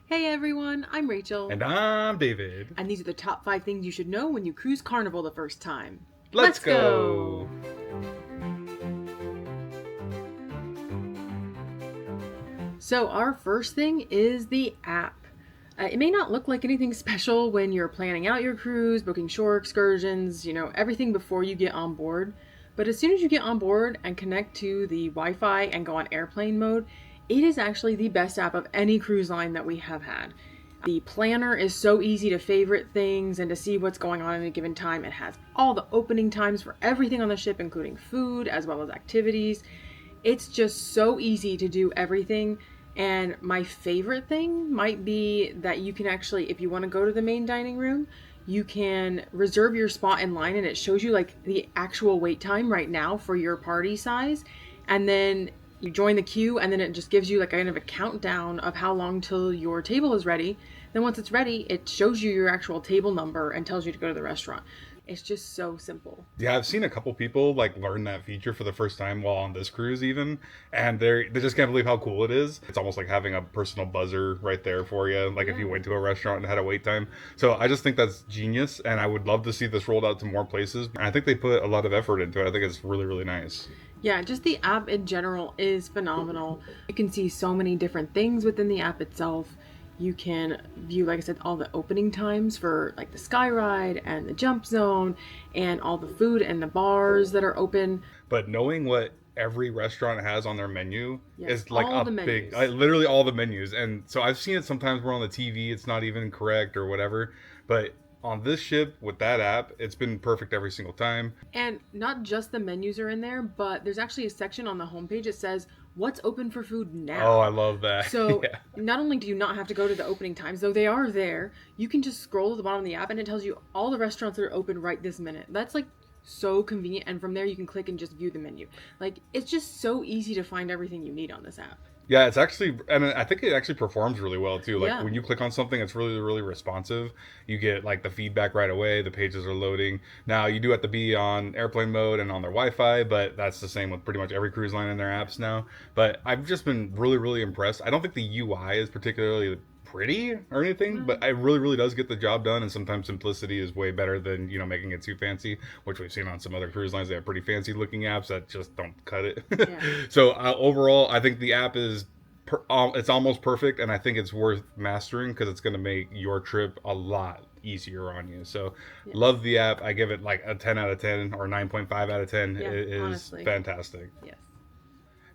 Hey everyone, I'm Rachel, And I'm David. and these are the top 5 things you should know when you cruise Carnival the first time. Let's Let's go! go. So, our first thing is the app. It may not look like anything special when you're planning out your cruise, booking shore excursions, everything before you get on board. But as soon as you get on board and connect to the Wi Fi and go on airplane mode, it is actually the best app of any cruise line that we have had. The planner is so easy to favorite things and to see what's going on at a given time. It has all the opening times for everything on the ship, including food as well as activities. It's just so easy to do everything. And my favorite thing might be that you can actually, if you want to go to the main dining room, you can reserve your spot in line and it shows you like the actual wait time right now for your party size. And then you join the queue and then it just gives you like kind of a countdown of how long till your table is ready. Then once it's ready, it shows you your actual table number and tells you to go to the restaurant. It's just so simple. Yeah, I've seen a couple people like learn that feature for the first time while on this cruise even, and they just can't believe how cool it is. It's almost like having a personal buzzer right there for you, like if you Yeah. went to a restaurant and had a wait time. So I just think that's genius, and I would love to see this rolled out to more places. And I think they put a lot of effort into it. I think it's really, really nice. Yeah, just the app in general is phenomenal. You can see so many different things within the app itself. You can view, like I said, all the opening times for like the sky ride and the jump zone and all the food and the bars that are open. But knowing what every restaurant has on their menu Yes, is like all a the big, menus. literally all the menus. And so I've seen it sometimes where on the TV it's not even correct or whatever. But on this ship with that app, it's been perfect every single time. And not just the menus are in there, but there's actually a section on the homepage that says what's open for food Oh, I now. love that. So Yeah. not only do you not have to go to the opening times, though they are there, you can just scroll to the bottom of the app and it tells you all the restaurants that are open right this minute. That's like so convenient. And from there, you can click and just view the menu. Like it's just so easy to find everything you need on this app. Yeah, it's actually, and I think it actually performs really well too. Like Yeah. when you click on something, it's really, really responsive. You get like the feedback right away. The pages are loading. Now you do have to be on airplane mode and on their Wi-Fi, but that's the same with pretty much every cruise line in their apps now. But I've just been really, really impressed. I don't think the UI is particularly pretty or anything, but it really, really does get the job done. And sometimes simplicity is way better than making it too fancy, which we've seen on some other cruise lines. They have pretty fancy looking apps that just don't cut it. Yeah. So overall, I think the app is it's almost perfect, and I think it's worth mastering because it's going to make your trip a lot easier on you. So Yes. love the app. I give it like a 10 out of 10 or 9.5 out of 10. Yeah. It is Honestly. fantastic. Yes.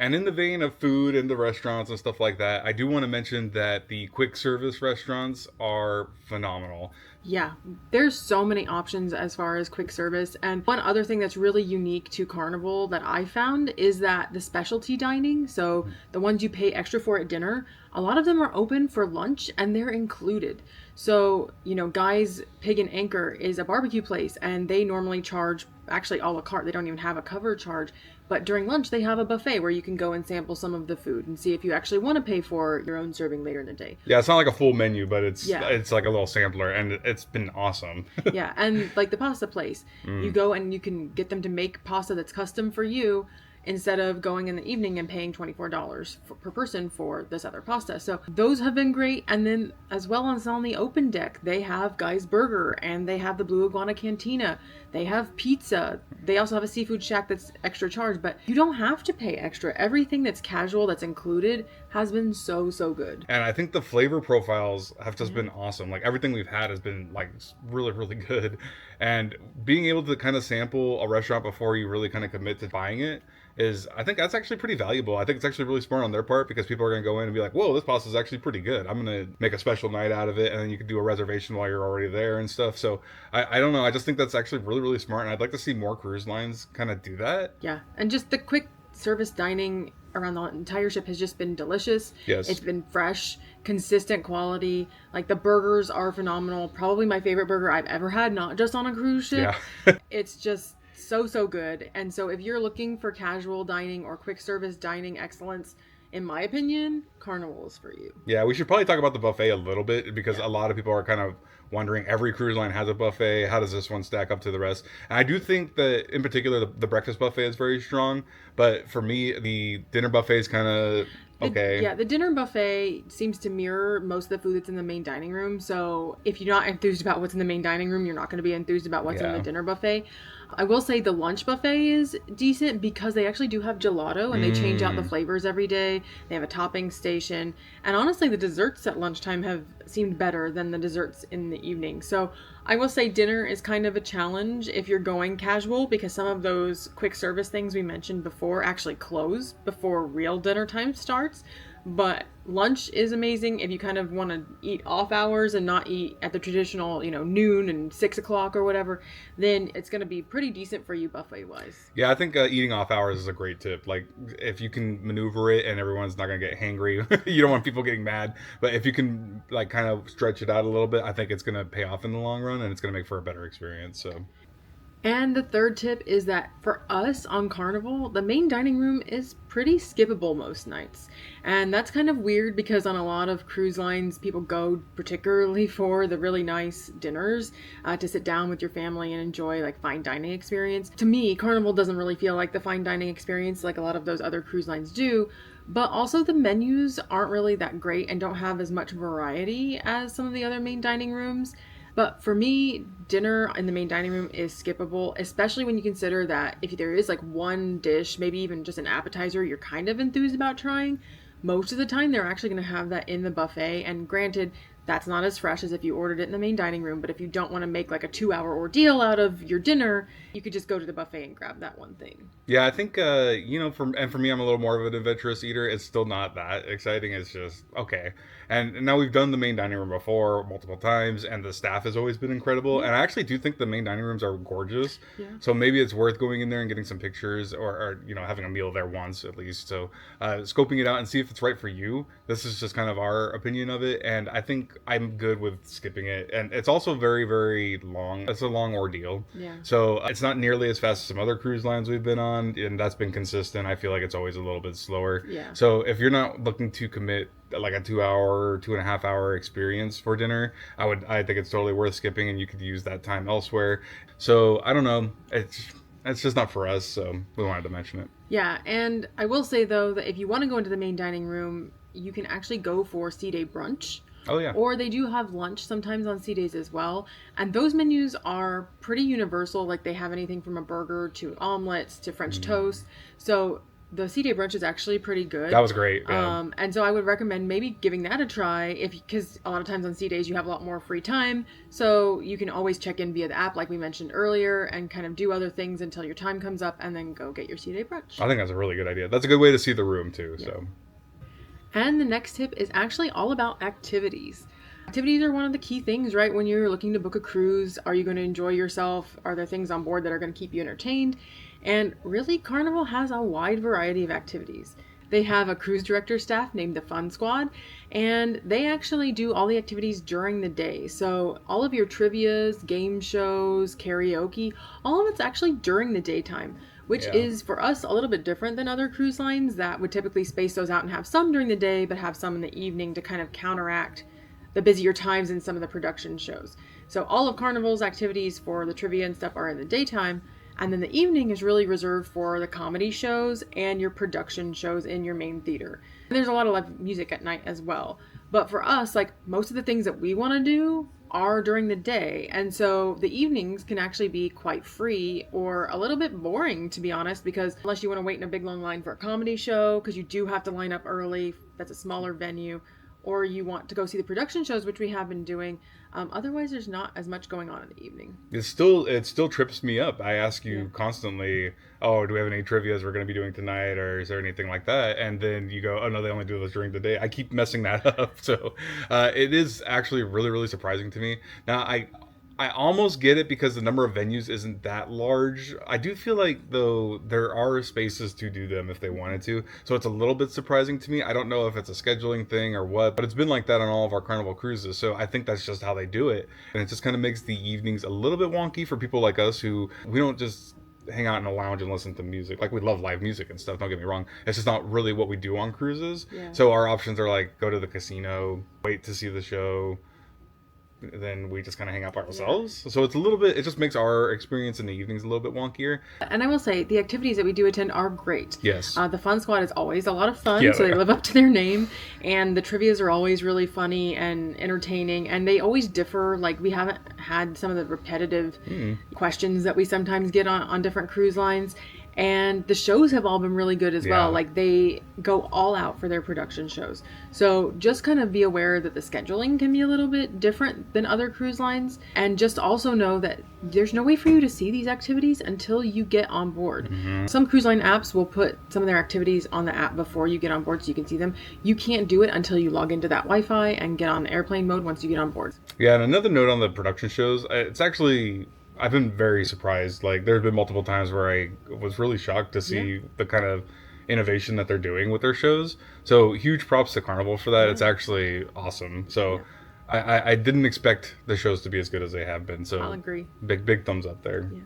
And in the vein of food and the restaurants and stuff like that, I do want to mention that the quick service restaurants are phenomenal. Yeah, there's so many options as far as quick service. And one other thing that's really unique to Carnival that I found is that the specialty dining, so the ones you pay extra for at dinner, a lot of them are open for lunch and they're included. So, Guy's Pig and Anchor is a barbecue place and they normally charge actually a la carte. They don't even have a cover charge. But during lunch, they have a buffet where you can go and sample some of the food and see if you actually want to pay for your own serving later in the day. Yeah, it's not like a full menu, but it's Yeah. it's like a little sampler, and it's been awesome. Yeah, and like the pasta place, you go and you can get them to make pasta that's custom for you instead of going in the evening and paying $24 per person for this other pasta. So those have been great. And then as well as on the open deck, they have Guy's Burger and they have the Blue Iguana Cantina. They have pizza. They also have a seafood shack that's extra charge, but you don't have to pay extra. Everything that's casual that's included has been so, so good. And I think the flavor profiles have just been awesome. Like everything we've had has been like really, really good. And being able to kind of sample a restaurant before you really kind of commit to buying it is, I think that's actually pretty valuable. I think it's actually really smart on their part because people are going to go in and be like, whoa, this pasta is actually pretty good. I'm going to make a special night out of it. And then you can do a reservation while you're already there and stuff. So I don't know. I just think that's actually really, really smart. And I'd like to see more cruise lines kind of do that. Yeah, and just the quick service dining around the entire ship has just been delicious. Yes. It's been fresh, consistent quality. Like the burgers are phenomenal. Probably my favorite burger I've ever had, not just on a cruise ship. Yeah. It's just so, so good. And so if you're looking for casual dining or quick service dining excellence, in my opinion, Carnival is for you. Yeah, we should probably talk about the buffet a little bit because Yeah. a lot of people are kind of wondering every cruise line has a buffet. How does this one stack up to the rest? And I do think that in particular the breakfast buffet is very strong, but for me the dinner buffet is kind of okay. Yeah, the dinner buffet seems to mirror most of the food that's in the main dining room. So if you're not enthused about what's in the main dining room, you're not going to be enthused about what's in the Yeah. dinner buffet. I will say the lunch buffet is decent because they actually do have gelato and they change out the Mm. flavors every day. They have a topping station. And honestly, the desserts at lunchtime have seemed better than the desserts in the evening. So I will say dinner is kind of a challenge if you're going casual because some of those quick service things we mentioned before actually close before real dinner time starts. But lunch is amazing if you kind of want to eat off hours and not eat at the traditional, noon and 6 o'clock or whatever. Then it's going to be pretty decent for you buffet wise. Yeah, I think eating off hours is a great tip. Like, if you can maneuver it and everyone's not gonna get hangry, you don't want people getting mad. But if you can, like, kind of stretch it out a little bit, I think it's gonna pay off in the long run, and it's gonna make for a better experience. So, And the third tip is that for us on Carnival, the main dining room is pretty skippable most nights. And that's kind of weird because on a lot of cruise lines, people go particularly for the really nice dinners to sit down with your family and enjoy like fine dining experience. To me, Carnival doesn't really feel like the fine dining experience like a lot of those other cruise lines do. But also the menus aren't really that great and don't have as much variety as some of the other main dining rooms. But for me, dinner in the main dining room is skippable, especially when you consider that if there is like one dish, maybe even just an appetizer, you're kind of enthused about trying. Most of the time, they're actually going to have that in the buffet. And granted, that's not as fresh as if you ordered it in the main dining room. But if you don't want to make like a 2 hour ordeal out of your dinner, you could just go to the buffet and grab that one thing. yeah, I think for me, I'm a little more of an adventurous eater. It's still not that exciting. It's just okay. And now we've done the main dining room before multiple times, and the staff has always been incredible. And I actually do think the main dining rooms are gorgeous. Yeah. So maybe it's worth going in there and getting some pictures, or having a meal there once at least. So scoping it out and see if it's right for you. This is just kind of our opinion of it, and I think I'm good with skipping it. And it's also very, very long. It's a long ordeal. Yeah. So it's not nearly as fast as some other cruise lines we've been on, and that's been consistent. I feel like it's always a little bit slower. Yeah. So if you're not looking to commit like a 2 hour, 2.5 hour experience for dinner, I think it's totally worth skipping, and you could use that time elsewhere. So I don't know. It's just not for us, so we wanted to mention it. Yeah, and I will say though that if you want to go into the main dining room, you can actually go for sea day brunch. Oh yeah. Or they do have lunch sometimes on sea days as well. And those menus are pretty universal. Like they have anything from a burger to omelets to French toast. So the sea day brunch is actually pretty good. That was great. Yeah. And so I would recommend maybe giving that a try because a lot of times on sea days you have a lot more free time. So you can always check in via the app like we mentioned earlier and kind of do other things until your time comes up and then go get your sea day brunch. I think that's a really good idea. That's a good way to see the room too. Yeah. So. And the next tip is actually all about activities. Activities are one of the key things, right? When you're looking to book a cruise, are you going to enjoy yourself? Are there things on board that are going to keep you entertained? And really, Carnival has a wide variety of activities. They have a cruise director staff named the Fun Squad, and they actually do all the activities during the day. So all of your trivias, game shows, karaoke, all of it's actually during the daytime, which is for us a little bit different than other cruise lines that would typically space those out and have some during the day, but have some in the evening to kind of counteract the busier times in some of the production shows. So all of Carnival's activities for the trivia and stuff are in the daytime, and then the evening is really reserved for the comedy shows and your production shows in your main theater. And there's a lot of live music at night as well. But for us, like most of the things that we want to do are during the day. And so the evenings can actually be quite free or a little bit boring, to be honest, because unless you want to wait in a big long line for a comedy show, because you do have to line up early, that's a smaller venue, or you want to go see the production shows, which we have been doing. Otherwise, there's not as much going on in the evening. It still trips me up. I ask you constantly, oh, do we have any trivias we're going to be doing tonight, or is there anything like that? And then you go, oh no, they only do those during the day. I keep messing that up. So it is actually really, really surprising to me. Now, I almost get it because the number of venues isn't that large. I do feel like, though, there are spaces to do them if they wanted to. So it's a little bit surprising to me. I don't know if it's a scheduling thing or what, but it's been like that on all of our Carnival cruises. So I think that's just how they do it. And it just kind of makes the evenings a little bit wonky for people like us who we don't just hang out in a lounge and listen to music. Like, we love live music and stuff, don't get me wrong. It's just not really what we do on cruises. Yeah. So our options are like go to the casino, wait to see the show, then we just kind of hang out by ourselves. So it's a little bit, it just makes our experience in the evenings a little bit wonkier. And I will say, the activities that we do attend are great. Yes. The Fun Squad is always a lot of fun, Yeah, so they they are. live up to their name. And the trivias are always really funny and entertaining. And they always differ. Like, we haven't had some of the repetitive questions that we sometimes get on different cruise lines. And the shows have all been really good as well. Yeah. Like, they go all out for their production shows. So just kind of be aware that the scheduling can be a little bit different than other cruise lines. And just also know that there's no way for you to see these activities until you get on board. Some cruise line apps will put some of their activities on the app before you get on board so you can see them. You can't do it until you log into that Wi-Fi and get on the airplane mode once you get on board. Yeah, and another note on the production shows, it's actually, I've been very surprised. Like, there have been multiple times where I was really shocked to see the kind of innovation that they're doing with their shows. So huge props to Carnival for that. It's actually awesome. So I didn't expect the shows to be as good as they have been. So I'll agree. big thumbs up there. Yeah.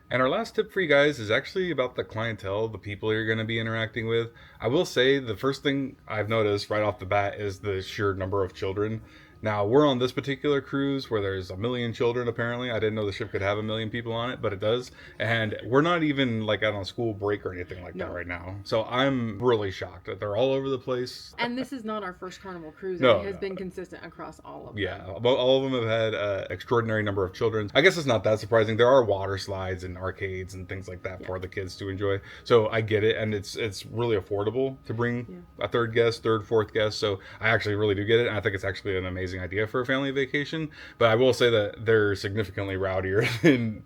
And our last tip for you guys is actually about the clientele, the people you're going to be interacting with. I will say the first thing I've noticed right off the bat is the sheer number of children. Now, we're on this particular cruise where there's 1 million children, apparently. I didn't know the ship could have 1 million people on it, but it does. And we're not even like out on school break or anything like that right now. So I'm really shocked that they're all over the place. And this is not our first Carnival cruise. No, It has been consistent across all of them. Yeah, all of them have had an extraordinary number of children. I guess it's not that surprising. There are water slides and arcades and things like that for the kids to enjoy. So I get it, and it's really affordable to bring a third guest, third, fourth guest. So I actually really do get it, and I think it's actually an amazing idea for a family vacation. But I will say that they're significantly rowdier than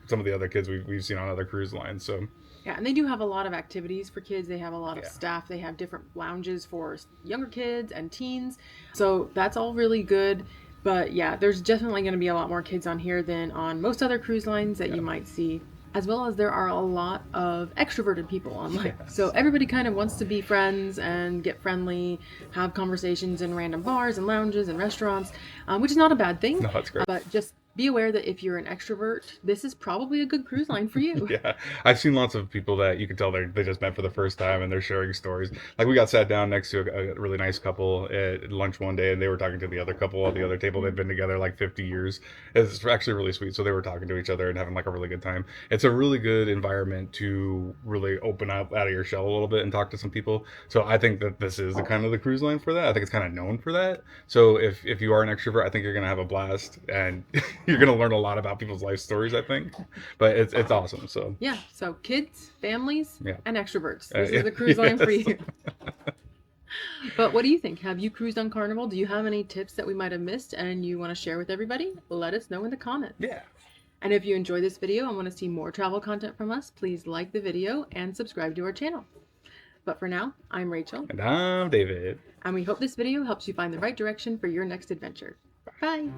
some of the other kids we've seen on other cruise lines. So. Yeah, and they do have a lot of activities for kids. They have a lot of staff. They have different lounges for younger kids and teens. So that's all really good. But yeah, there's definitely going to be a lot more kids on here than on most other cruise lines that you might see. As well as there are a lot of extroverted people online. Yes. So everybody kind of wants to be friends and get friendly, have conversations in random bars and lounges and restaurants, which is not a bad thing. No, that's great. But just be aware that if you're an extrovert, this is probably a good cruise line for you. Yeah, I've seen lots of people that you can tell they just met for the first time and they're sharing stories. Like, we got sat down next to a really nice couple at lunch one day, and they were talking to the other couple at the other table. They'd been together like 50 years. It's actually really sweet. So they were talking to each other and having like a really good time. It's a really good environment to really open up out of your shell a little bit and talk to some people. So I think that this is the kind of the cruise line for that. I think it's kind of known for that. So if you are an extrovert, I think you're going to have a blast, and you're going to learn a lot about people's life stories, I think. But it's awesome. So yeah, so kids, families, Yeah. and extroverts. This is the cruise line for you. But what do you think? Have you cruised on Carnival? Do you have any tips that we might have missed and you want to share with everybody? Let us know in the comments. Yeah. And if you enjoy this video and want to see more travel content from us, please like the video and subscribe to our channel. But for now, I'm Rachel. And I'm David. And we hope this video helps you find the right direction for your next adventure. Bye!